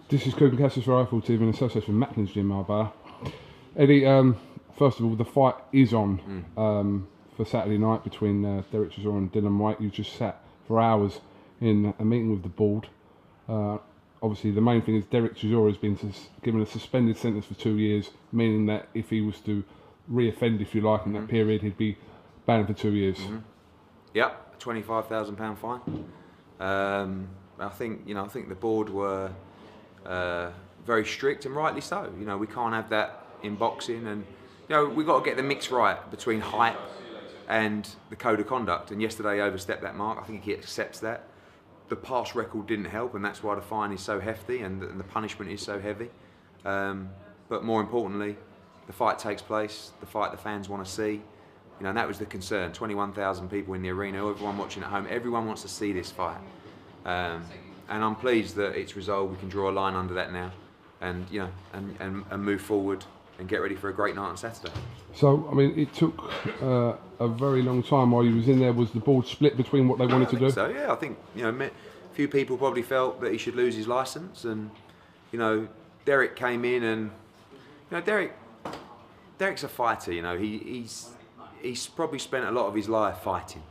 This is Coogan Cassius Rifle TV in association with Macklin's Gym, Marlborough. Eddie, first of all, the fight is on for Saturday night between Dereck Chisora and Dillian Whyte. You just sat for hours in a meeting with the board. Obviously, the main thing is Dereck Chisora has been given a suspended sentence for 2 years, meaning that if he was to re-offend, if you like, in that period, he'd be banned for 2 years. Yep, a £25,000 fine. I think the board were very strict, and rightly so. We can't have that in boxing, and we've got to get the mix right between height and the code of conduct. And yesterday overstepped that mark. I think he accepts that. The past record didn't help, and that's why the fine is so hefty and the punishment is so heavy. But more importantly, the fight takes place, the fight the fans want to see. And that was the concern. 21,000 people in the arena, everyone watching at home, everyone wants to see this fight. And I'm pleased that it's resolved. We can draw a line under that now, and and move forward and get ready for a great night on Saturday. So, I mean, it took a very long time while you was in there. Was the board split between what they wanted to do? So yeah, I think a few people probably felt that he should lose his licence, and Dereck came in, and Dereck's a fighter. He's probably spent a lot of his life fighting,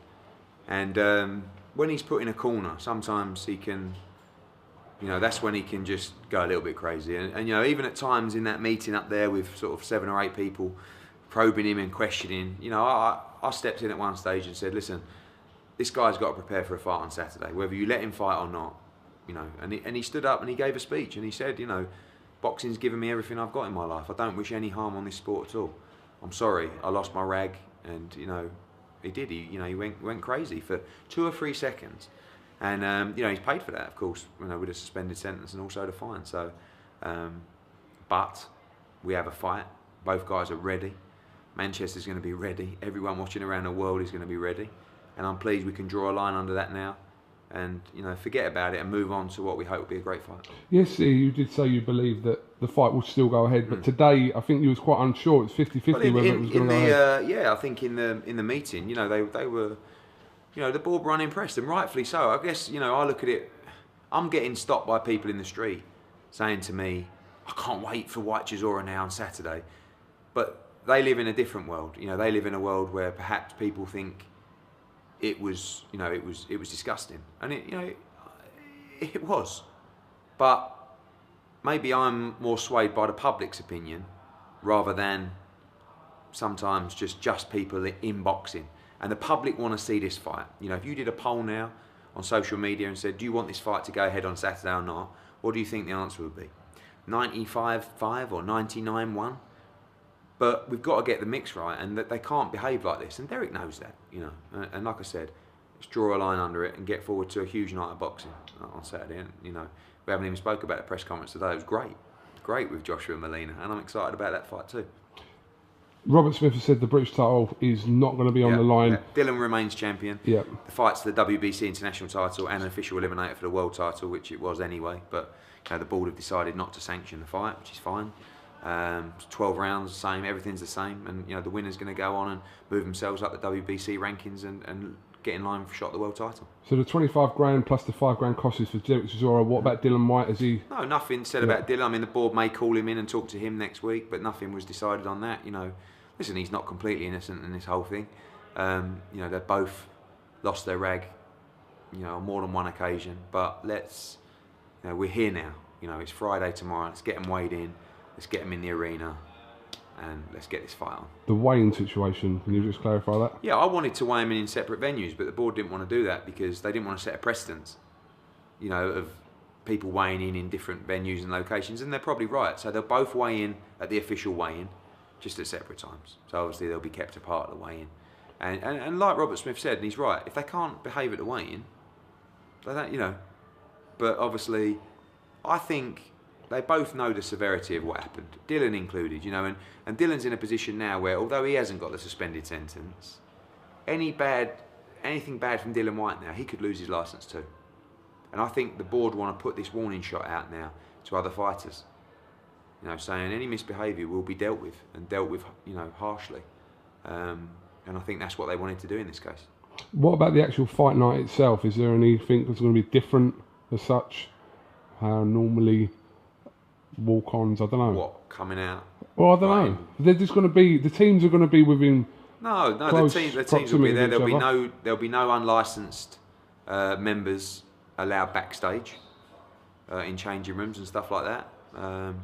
and when he's put in a corner, sometimes he can. That's when he can just go a little bit crazy. And even at times in that meeting up there with sort of 7 or 8 people probing him and questioning, I stepped in at one stage and said, listen, this guy's got to prepare for a fight on Saturday, whether you let him fight or not. And he stood up and he gave a speech and he said, boxing's given me everything I've got in my life. I don't wish any harm on this sport at all. I'm sorry, I lost my rag, and he did. He went crazy for 2 or 3 seconds. And he's paid for that, of course, with a suspended sentence and also the fine. So, but we have a fight. Both guys are ready. Manchester's going to be ready. Everyone watching around the world is going to be ready. And I'm pleased we can draw a line under that now, and forget about it and move on to what we hope will be a great fight. Yes, you did say you believe that the fight will still go ahead, but today I think you was quite unsure. It's 50-50 whether it was going to go ahead. Yeah, I think in the meeting, they were. The board were unimpressed, and rightfully so. I guess, I look at it, I'm getting stopped by people in the street saying to me, I can't wait for Whyte Chisora now on Saturday. But they live in a different world. They live in a world where perhaps people think it was, it was disgusting. And it was. But maybe I'm more swayed by the public's opinion rather than sometimes just people in boxing. And the public want to see this fight. If you did a poll now on social media and said, do you want this fight to go ahead on Saturday or not? What do you think the answer would be? 95-5 or 99-1? But we've got to get the mix right, and that they can't behave like this. And Dereck knows that, And like I said, let's draw a line under it and get forward to a huge night of boxing on Saturday. And, we haven't even spoke about the press conference today. It was great. Great with Joshua and Molina. And I'm excited about that fight too. Robert Smith has said the British title is not going to be on the line. Yeah. Dylan remains champion. Yeah. The fight's the WBC international title and an official eliminator for the world title, which it was anyway. But the board have decided not to sanction the fight, which is fine. 12 rounds, the same. Everything's the same, and the winner's going to go on and move themselves up the WBC rankings and get in line for a shot at the world title. So the 25 grand plus the 5 grand costs for Dereck Chisora. What about Dillian Whyte? Is he? No, nothing said about Dylan. I mean, the board may call him in and talk to him next week, but nothing was decided on that. Listen, he's not completely innocent in this whole thing. They both lost their rag, on more than one occasion. But we're here now. It's Friday tomorrow. Let's get them weighed in. Let's get them in the arena, and let's get this fight on. The weighing situation, can you just clarify that? Yeah, I wanted to weigh them in separate venues, but the board didn't want to do that because they didn't want to set a precedence, of people weighing in different venues and locations, and they're probably right. So they'll both weigh in at the official weigh-in, just at separate times. So obviously they'll be kept apart at the weigh-in. And like Robert Smith said, and he's right, if they can't behave at the weigh-in, they don't, But obviously, I think they both know the severity of what happened, Dylan included, and Dylan's in a position now where, although he hasn't got the suspended sentence, anything bad from Dillian Whyte now, he could lose his licence too. And I think the board want to put this warning shot out now to other fighters, saying any misbehaviour will be dealt with, and dealt with, harshly. And I think that's what they wanted to do in this case. What about the actual fight night itself? Is there anything that's going to be different as such? How normally walk-ons? I don't know. What, coming out? Well, I don't Right. know. They're just going to be, the teams are going to be within. No, Close the teams will be proximity there. of each There'll be no unlicensed members allowed backstage in changing rooms and stuff like that. No,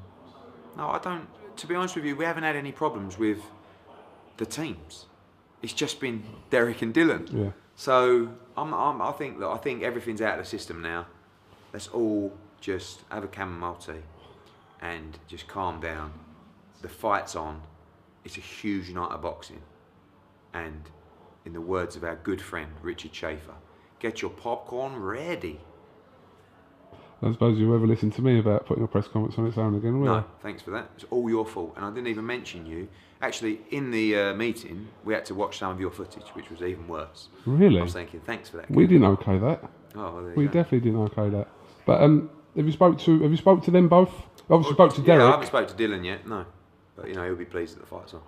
I don't. To be honest with you, we haven't had any problems with the teams. It's just been Dereck and Dillian. Yeah. So I think everything's out of the system now. Let's all just have a chamomile tea and just calm down. The fight's on. It's a huge night of boxing. And in the words of our good friend Richard Schaefer, get your popcorn ready. I suppose you ever listen to me about putting a press conference on its own again, will No, you? thanks for that. It's all your fault. And I didn't even mention you. Actually, in the meeting, we had to watch some of your footage, which was even worse. Really? I was thinking, thanks for that. We didn't okay that. Oh, well, there you We go. definitely didn't okay that. But have you spoke to them both? Obviously spoke to Dereck. Yeah, I haven't spoke to Dillian yet, no. But, you know, he'll be pleased that the fight's on.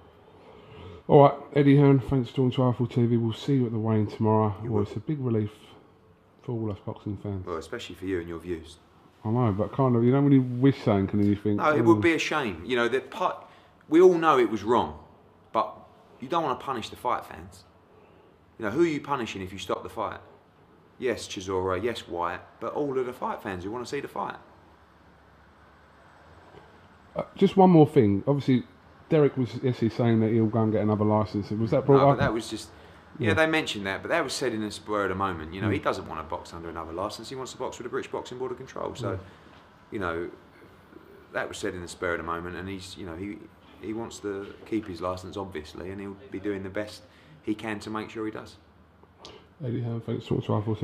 All right, Eddie Hearn, thanks for talking to Alpha TV. We'll see you at the weigh-in tomorrow. Well, it's a big relief for all us boxing fans. Well, especially for you and your views. I know, but kind of, you don't really wish something, can you think? No, it would be a shame. You know, we all know it was wrong, but you don't want to punish the fight fans. You know, who are you punishing if you stop the fight? Yes, Chisora, yes, Whyte, but all of the fight fans who want to see the fight. Just one more thing. Obviously, Dereck was saying that he'll go and get another licence. Was that brought No, up? but that was just... Yeah, they mentioned that, but that was said in the spur of the moment. You know, he doesn't want to box under another licence. He wants to box with the British Boxing Board of Control. So, you know, that was said in the spur of the moment, and he's, you know, he wants to keep his licence, obviously, and he'll be doing the best he can to make sure he does. Eddie Hearn, thanks for talking to Alpha TV.